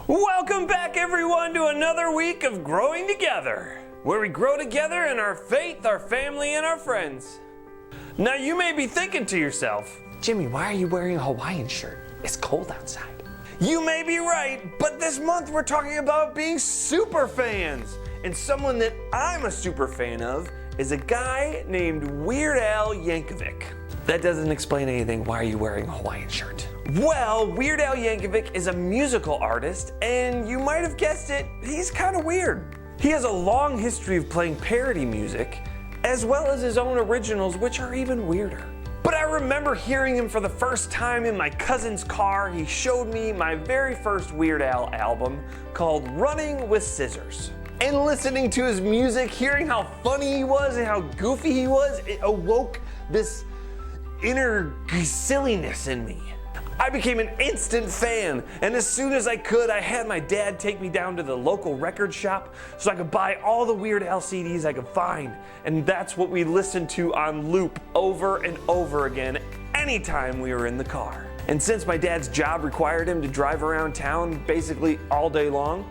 Welcome back, everyone, to another week of Growing Together, where we grow together in our faith, our family, and our friends. Now, you may be thinking to yourself, Jimmy, why are you wearing a Hawaiian shirt? It's cold outside. You may be right, but this month we're talking about being super fans. And someone that I'm a super fan of is a guy named Weird Al Yankovic. That doesn't explain anything. Why are you wearing a Hawaiian shirt? Well, Weird Al Yankovic is a musical artist, and you might have guessed it, he's kind of weird. He has a long history of playing parody music, as well as his own originals, which are even weirder. But I remember hearing him for the first time in my cousin's car. He showed me my very first Weird Al album called Running with Scissors. And listening to his music, hearing how funny he was and how goofy he was, it awoke this inner silliness in me. I became an instant fan, and as soon as I could, I had my dad take me down to the local record shop so I could buy all the Weird Al CDs I could find, and that's what we listened to on loop over and over again anytime we were in the car. And since my dad's job required him to drive around town basically all day long,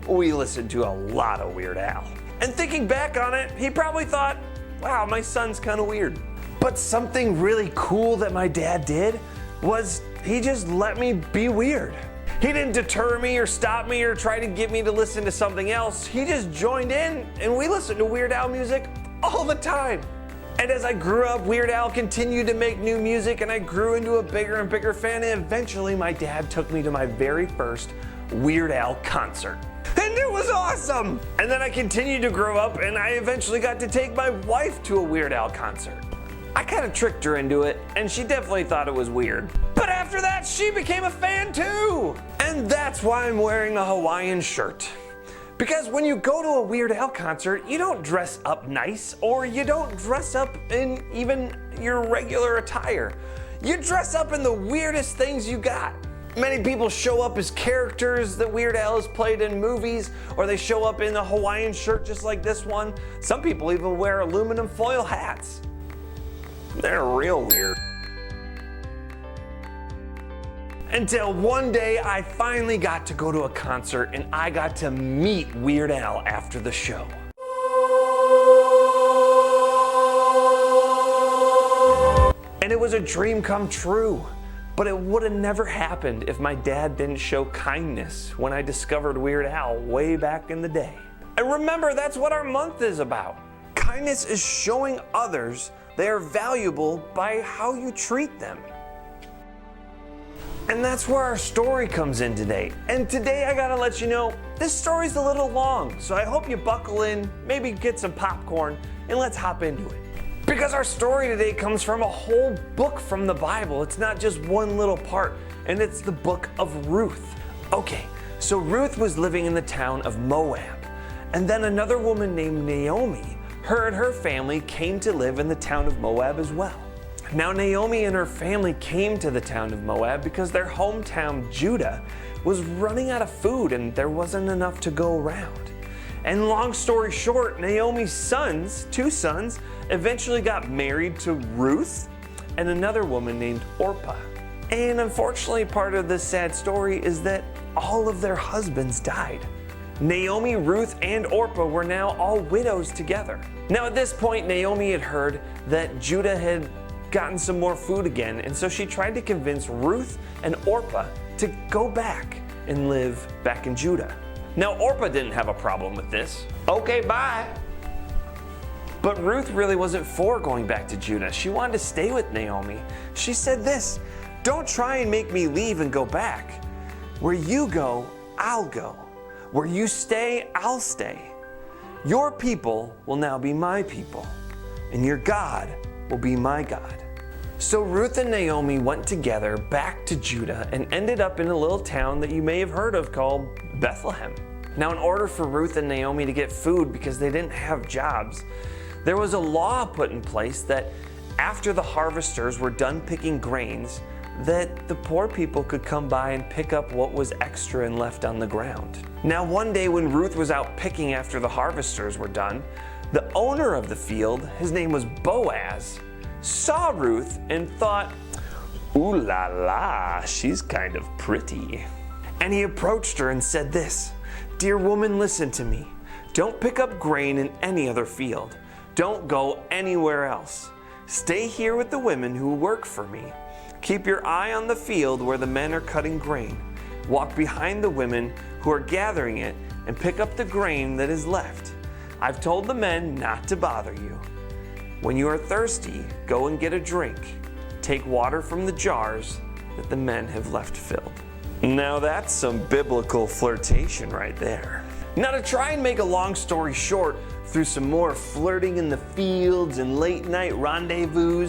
we listened to a lot of Weird Al. And thinking back on it, he probably thought, wow, my son's kind of weird. But something really cool that my dad did was he just let me be weird. He didn't deter me or stop me or try to get me to listen to something else. He just joined in, and we listened to Weird Al music all the time. And as I grew up, Weird Al continued to make new music, and I grew into a bigger and bigger fan, and eventually my dad took me to my very first Weird Al concert. And it was awesome! And then I continued to grow up, and I eventually got to take my wife to a Weird Al concert. I kind of tricked her into it, and she definitely thought it was weird. But after that, she became a fan too! And that's why I'm wearing a Hawaiian shirt. Because when you go to a Weird Al concert, you don't dress up nice, or you don't dress up in even your regular attire. You dress up in the weirdest things you got. Many people show up as characters that Weird Al has played in movies, or they show up in a Hawaiian shirt just like this one. Some people even wear aluminum foil hats. They're real weird. Until one day I finally got to go to a concert and I got to meet Weird Al after the show. And it was a dream come true. But it would have never happened if my dad didn't show kindness when I discovered Weird Al way back in the day. And remember, that's what our month is about. Kindness is showing others they are valuable by how you treat them. And that's where our story comes in today. And today I gotta let you know, this story's a little long, so I hope you buckle in, maybe get some popcorn, and let's hop into it. Because our story today comes from a whole book from the Bible. It's not just one little part, and it's the book of Ruth. Okay, so Ruth was living in the town of Moab, and then another woman named Naomi, her and her family came to live in the town of Moab as well. Now Naomi and her family came to the town of Moab because their hometown Judah was running out of food and there wasn't enough to go around. And long story short, Naomi's sons, two sons, eventually got married to Ruth and another woman named Orpah. And unfortunately, part of this sad story is that all of their husbands died. Naomi, Ruth, and Orpah were now all widows together. Now at this point, Naomi had heard that Judah had gotten some more food again, and so she tried to convince Ruth and Orpah to go back and live back in Judah. Now Orpah didn't have a problem with this. Okay, bye. But Ruth really wasn't for going back to Judah. She wanted to stay with Naomi. She said this, "Don't try and make me leave and go back. Where you go, I'll go. Where you stay, I'll stay. Your people will now be my people, and your God will be my God." So Ruth and Naomi went together back to Judah and ended up in a little town that you may have heard of called Bethlehem. Now, in order for Ruth and Naomi to get food because they didn't have jobs, there was a law put in place that after the harvesters were done picking grains, that the poor people could come by and pick up what was extra and left on the ground. Now, one day when Ruth was out picking after the harvesters were done, the owner of the field, his name was Boaz, saw Ruth and thought, "Ooh la la, she's kind of pretty." And he approached her and said this, "Dear woman, listen to me. Don't pick up grain in any other field. Don't go anywhere else. Stay here with the women who work for me. Keep your eye on the field where the men are cutting grain. Walk behind the women who are gathering it and pick up the grain that is left. I've told the men not to bother you. When you are thirsty, go and get a drink. Take water from the jars that the men have left filled." Now that's some biblical flirtation right there. Now to try and make a long story short, through some more flirting in the fields and late night rendezvous,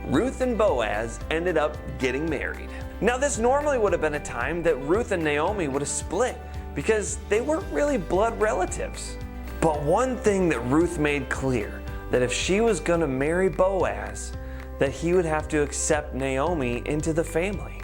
Ruth and Boaz ended up getting married. Now this normally would have been a time that Ruth and Naomi would have split because they weren't really blood relatives. But one thing that Ruth made clear, that if she was going to marry Boaz, that he would have to accept Naomi into the family.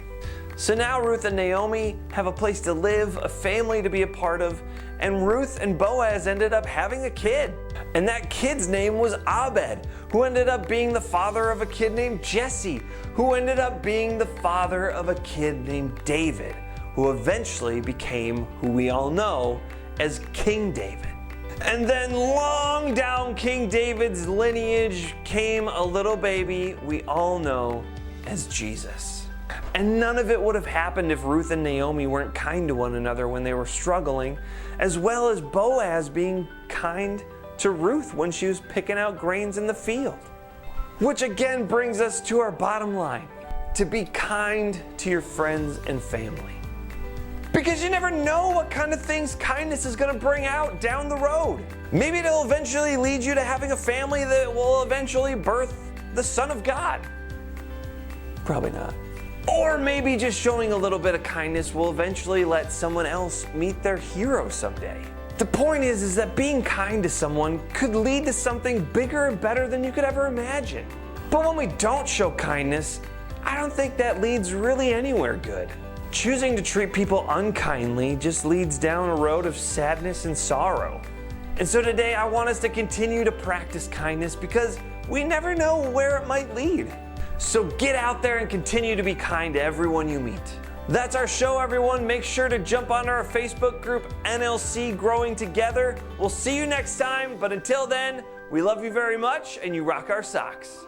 So now Ruth and Naomi have a place to live, a family to be a part of, and Ruth and Boaz ended up having a kid. And that kid's name was Obed, who ended up being the father of a kid named Jesse, who ended up being the father of a kid named David, who eventually became who we all know as King David. And then long down King David's lineage came a little baby we all know as Jesus. And none of it would have happened if Ruth and Naomi weren't kind to one another when they were struggling, as well as Boaz being kind to Ruth when she was picking out grains in the field. Which again brings us to our bottom line, to be kind to your friends and family. Because you never know what kind of things kindness is going to bring out down the road. Maybe it'll eventually lead you to having a family that will eventually birth the Son of God. Probably not. Or maybe just showing a little bit of kindness will eventually let someone else meet their hero someday. The point is that being kind to someone could lead to something bigger and better than you could ever imagine. But when we don't show kindness, I don't think that leads really anywhere good. Choosing to treat people unkindly just leads down a road of sadness and sorrow. And so today I want us to continue to practice kindness because we never know where it might lead. So get out there and continue to be kind to everyone you meet. That's our show, everyone. Make sure to jump on our Facebook group, NLC Growing Together. We'll see you next time, but until then, we love you very much and you rock our socks.